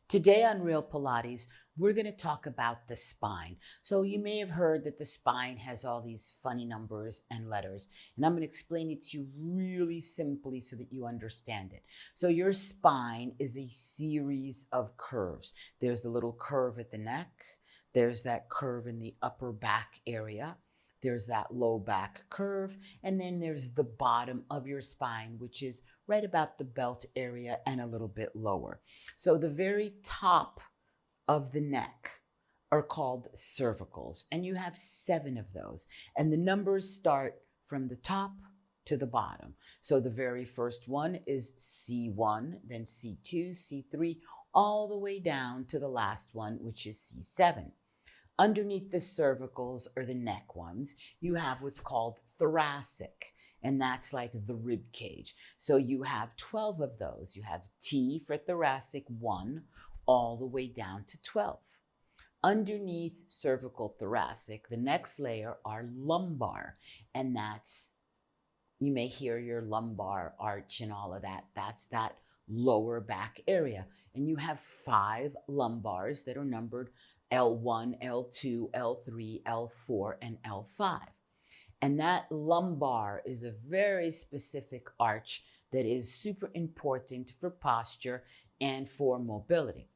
Today on Real Pilates, we're going to talk about the spine. So you may have heard that the spine has all these funny numbers and letters, and I'm going to explain it to you really simply so that you understand it. So your spine is a series of curves. There's the little curve at the neck. There's that curve in the upper back area. There's that low back curve, and then there's the bottom of your spine, which is right about the belt area and a little bit lower. So the very top of the neck are called cervicals, and you have 7 of those. And the numbers start from the top to the bottom. So the very first one is C1, then C2, C3, all the way down to the last one, which is C7. Underneath the cervicals or the neck ones, you have what's called thoracic, and that's like the rib cage. So you have 12 of those. You have T for thoracic 1 all the way down to 12. Underneath cervical thoracic, the next layer are lumbar, and that's, you may hear your lumbar arch and all of that. That's that lower back area. And you have 5 lumbars that are numbered L1, L2, L3, L4, and L5. And that lumbar is a very specific arch that is super important for posture and for mobility.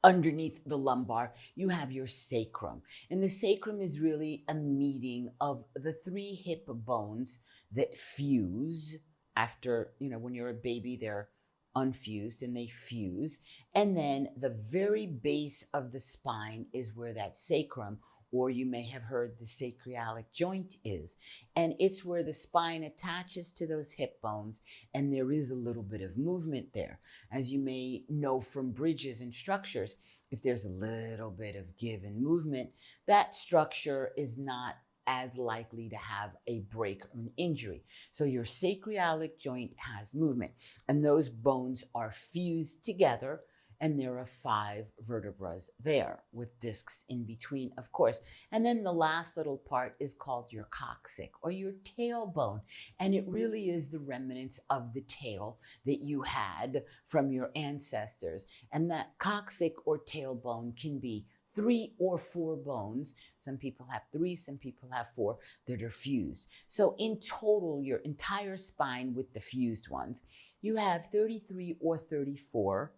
Underneath the lumbar, you have your sacrum. And the sacrum is really a meeting of the 3 hip bones that fuse after, when you're a baby, they're unfused and they fuse. And then the very base of the spine is where that sacrum, or you may have heard the sacroiliac joint, is. And it's where the spine attaches to those hip bones, and there is a little bit of movement there. As you may know from bridges and structures, if there's a little bit of give and movement, that structure is not as likely to have a break or an injury. So your sacroiliac joint has movement, and those bones are fused together, and there are 5 vertebrae there with discs in between, of course. And then the last little part is called your coccyx or your tailbone, and it really is the remnants of the tail that you had from your ancestors. And that coccyx or tailbone can be 3 or 4 bones. Some people have 3, some people have 4 that are fused. So in total, your entire spine with the fused ones, you have 33 or 34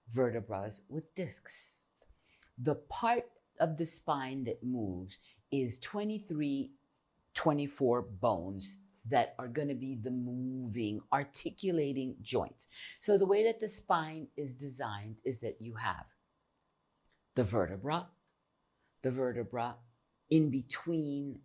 vertebrae with discs. The part of the spine that moves is 23, 24 bones that are going to be the moving, articulating joints. So the way that the spine is designed is that you have the vertebra in between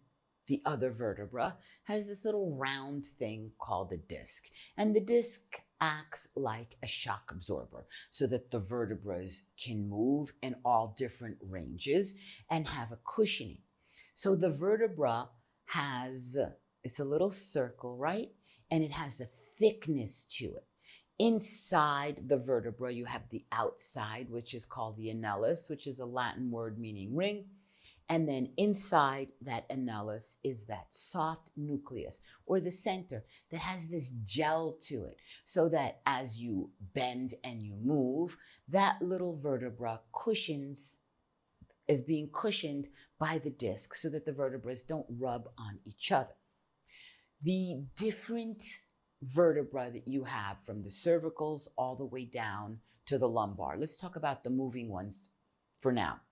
the other vertebra has this little round thing called a disc. And the disc acts like a shock absorber so that the vertebrae can move in all different ranges and have a cushioning. So the vertebra has, it's a little circle, right? And it has a thickness to it. Inside the vertebra, you have the outside, which is called the annulus, which is a Latin word meaning ring. And then inside that annulus is that soft nucleus, or the center, that has this gel to it, so that as you bend and you move, that little vertebra is being cushioned by the disc so that the vertebrae don't rub on each other. The different vertebra that you have from the cervicals all the way down to the lumbar. Let's talk about the moving ones for now.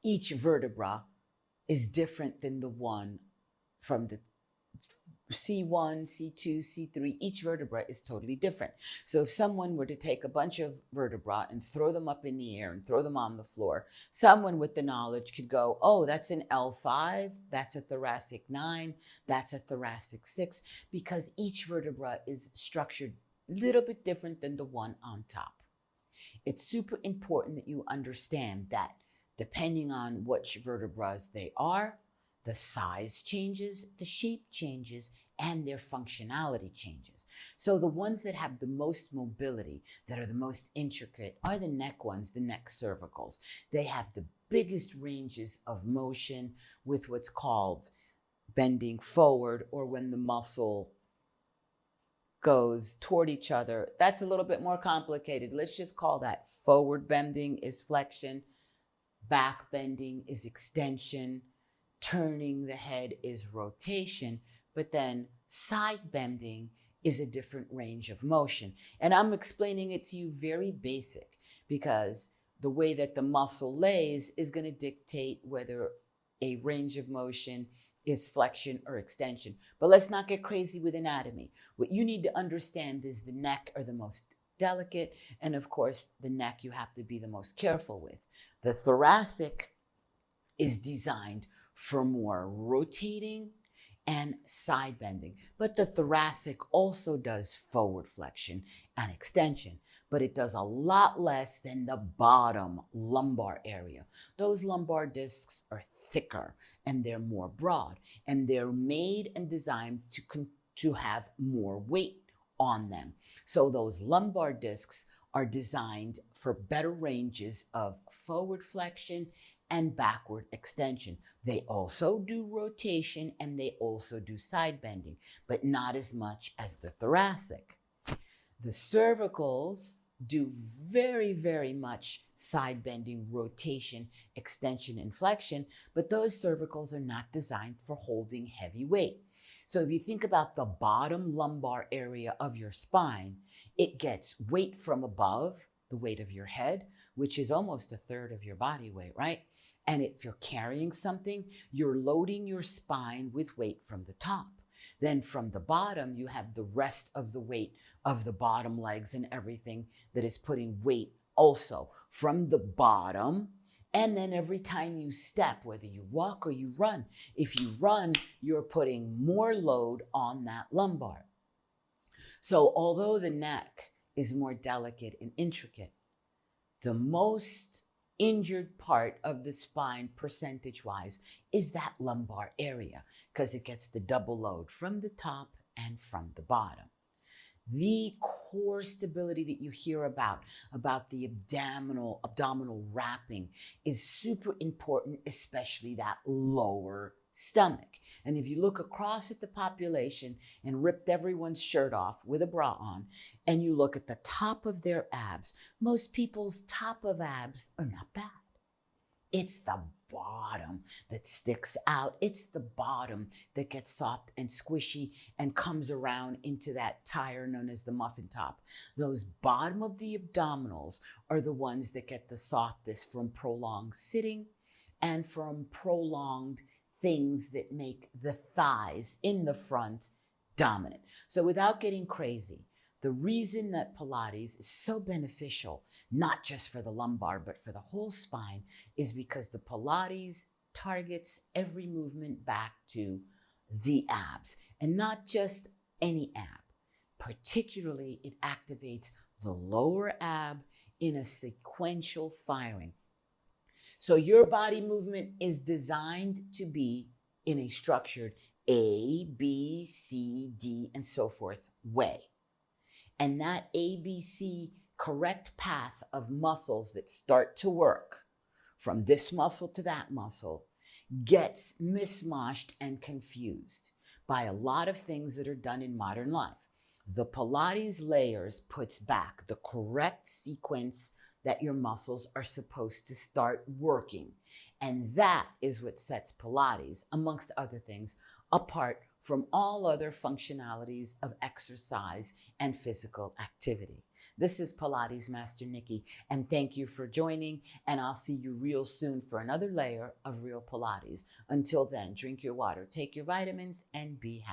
Each vertebra is different than the one from the C1, C2, C3. Each vertebra is totally different. So if someone were to take a bunch of vertebrae and throw them up in the air and throw them on the floor, someone with the knowledge could go, oh, that's an L5, that's a thoracic 9, that's a thoracic 6, because each vertebra is structured a little bit different than the one on top. It's super important that you understand that depending on which vertebrae they are, the size changes, the shape changes, and their functionality changes. So the ones that have the most mobility, that are the most intricate, are the neck ones, the neck cervicals. They have the biggest ranges of motion with what's called bending forward, or when the muscle goes toward each other. That's a little bit more complicated. Let's just call that forward bending is flexion, back bending is extension, turning the head is rotation, but then side bending is a different range of motion. And I'm explaining it to you very basic because the way that the muscle lays is going to dictate whether a range of motion is flexion or extension. But let's not get crazy with anatomy. What you need to understand is the neck are the most delicate, and of course, the neck you have to be the most careful with. The thoracic is designed for more rotating and side bending, but the thoracic also does forward flexion and extension, but it does a lot less than the bottom lumbar area. Those lumbar discs are thicker and they're more broad, and they're made and designed to have more weight on them. So those lumbar discs are designed for better ranges of forward flexion and backward extension. They also do rotation and they also do side bending, but not as much as the thoracic. The cervicals do very, very much side bending, rotation, extension, and flexion, but those cervicals are not designed for holding heavy weight. So if you think about the bottom lumbar area of your spine, it gets weight from above, the weight of your head, which is almost a third of your body weight, right? And if you're carrying something, you're loading your spine with weight from the top. Then from the bottom, you have the rest of the weight of the bottom legs and everything that is putting weight also from the bottom. And then every time you step, whether you walk or you run, if you run, you're putting more load on that lumbar. So although the neck is more delicate and intricate, the most injured part of the spine percentage-wise is that lumbar area because it gets the double load from the top and from the bottom. The core stability that you hear about the abdominal wrapping is super important, especially that lower stomach. And if you look across at the population and ripped everyone's shirt off with a bra on, and you look at the top of their abs, most people's top of abs are not bad. It's the bottom that sticks out. It's the bottom that gets soft and squishy and comes around into that tire known as the muffin top. Those bottom of the abdominals are the ones that get the softest from prolonged sitting and from prolonged things that make the thighs in the front dominant. So without getting crazy, the reason that Pilates is so beneficial, not just for the lumbar, but for the whole spine, is because the Pilates targets every movement back to the abs, and not just any ab. Particularly, it activates the lower ab in a sequential firing. So your body movement is designed to be in a structured A, B, C, D, and so forth way. And that ABC correct path of muscles that start to work from this muscle to that muscle gets mismatched and confused by a lot of things that are done in modern life. The Pilates layers puts back the correct sequence that your muscles are supposed to start working. And that is what sets Pilates, amongst other things, apart from all other functionalities of exercise and physical activity. This is Pilates Master Nikki, and thank you for joining, and I'll see you real soon for another layer of real Pilates. Until then, drink your water, take your vitamins, and be happy.